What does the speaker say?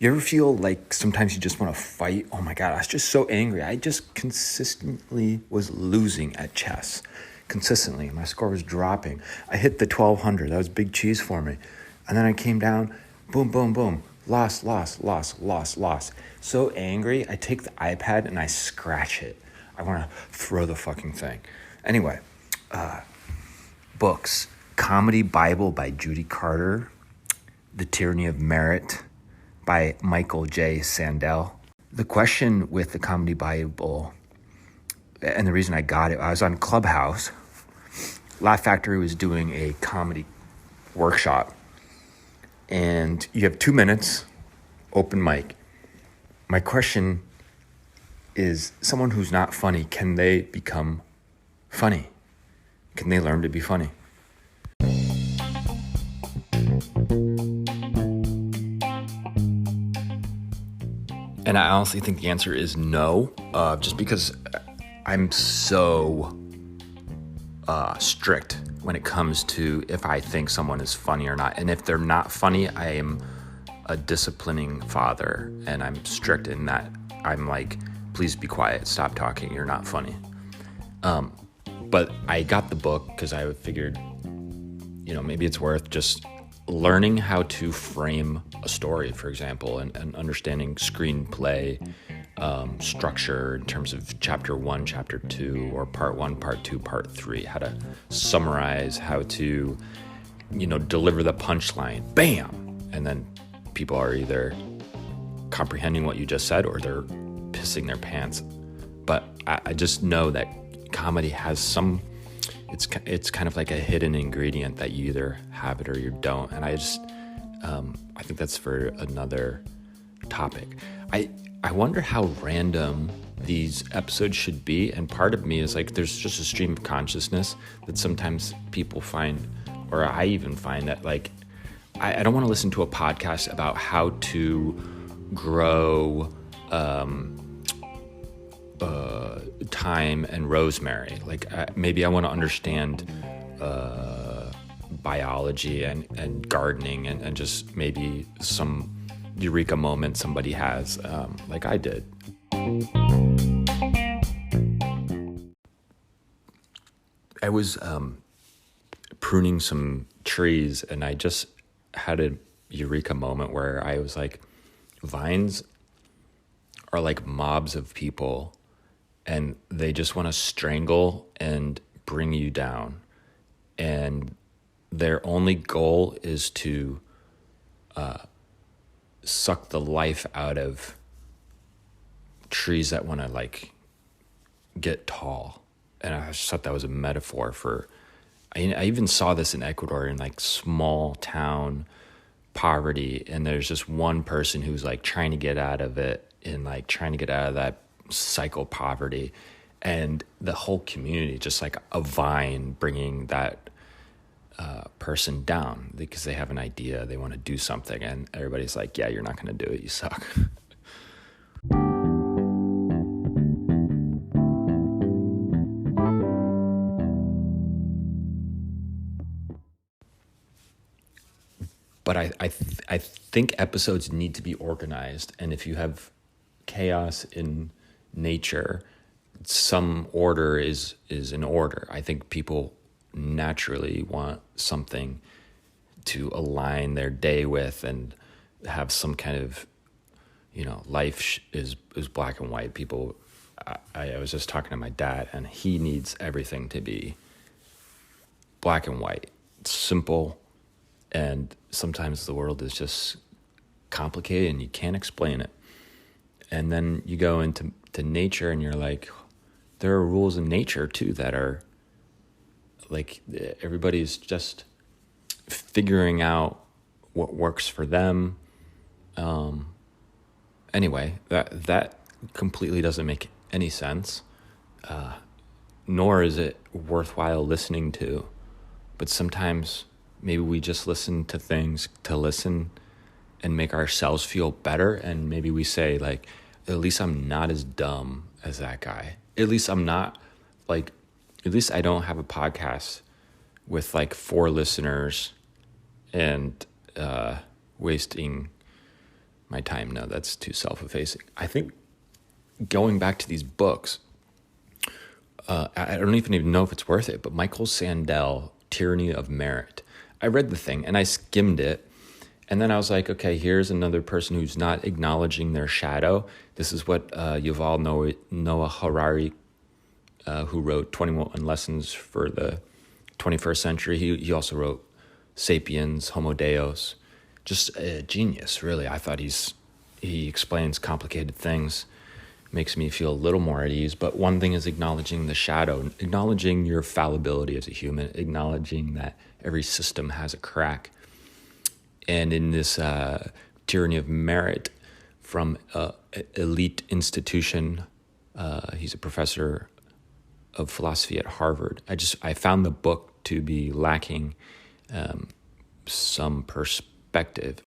You ever feel like sometimes you just want to fight? Oh my God, I was just so angry. I just consistently was losing at chess. Consistently. My score was dropping. I hit the 1200. That was big cheese for me. And then I came down, boom, boom, boom. Lost. So angry, I take the iPad and I scratch it. I want to throw the fucking thing. Anyway, books. Comedy Bible by Judy Carter. The Tyranny of Merit by Michael J. Sandel. The question with the Comedy Bible, and the reason I got it, I was on Clubhouse. Laugh Factory was doing a comedy workshop. And you have 2 minutes, open mic. My question is, someone who's not funny, can they become funny? Can they learn to be funny? And I honestly think the answer is no, just because I'm so strict when it comes to if I think someone is funny or not. And if they're not funny, I am a disciplining father, and I'm strict in that I'm like, please be quiet, stop talking, you're not funny. But I got the book because I figured, maybe it's worth just learning how to frame a story, for example, and understanding screenplay structure in terms of chapter 1, chapter 2, or part 1, part 2, part 3, how to summarize, how to, deliver the punchline, bam, and then people are either comprehending what you just said or they're pissing their pants. But I just know that comedy has it's kind of like a hidden ingredient that you either have it or you don't. And I think that's for another topic. I wonder how random these episodes should be. And part of me is like, there's just a stream of consciousness that sometimes people find, or I even find that like, I don't want to listen to a podcast about how to grow thyme and rosemary. Like maybe I want to understand biology and gardening and just maybe some eureka moment somebody has, like I did. I was pruning some trees and I just had a eureka moment where I was like, vines are like mobs of people and they just want to strangle and bring you down. And their only goal is to suck the life out of trees that want to like get tall. And I just thought that was a metaphor for, I even saw this in Ecuador in like small town poverty. And there's just one person who's like trying to get out of it and like trying to get out of that cycle poverty. And the whole community, just like a vine bringing that person down because they have an idea, they want to do something. And everybody's like, yeah, you're not going to do it. You suck. But I think episodes need to be organized. And if you have chaos in nature, some order is in order. I think people naturally want something to align their day with and have some kind of, life is black and white. People, I was just talking to my dad and he needs everything to be black and white, simple. And sometimes the world is just complicated and you can't explain it. And then you go into nature and you're like, there are rules in nature too that are like, everybody's just figuring out what works for them. Anyway, that completely doesn't make any sense, nor is it worthwhile listening to. But sometimes maybe we just listen to things to listen and make ourselves feel better. And maybe we say like, at least I'm not as dumb as that guy. At least I'm not like, at least I don't have a podcast with like 4 listeners and wasting my time. No, that's too self-effacing. I think going back to these books, I don't even know if it's worth it, but Michael Sandel, Tyranny of Merit. I read the thing and I skimmed it. And then I was like, okay, here's another person who's not acknowledging their shadow. This is what Yuval Noah Harari, who wrote 21 Lessons for the 21st Century. He also wrote Sapiens, Homo Deus. Just a genius, really. I thought he explains complicated things, makes me feel a little more at ease. But one thing is acknowledging the shadow, acknowledging your fallibility as a human, acknowledging that every system has a crack. And in this Tyranny of Merit from elite institution, he's a professor of philosophy at Harvard. I found the book to be lacking some perspective.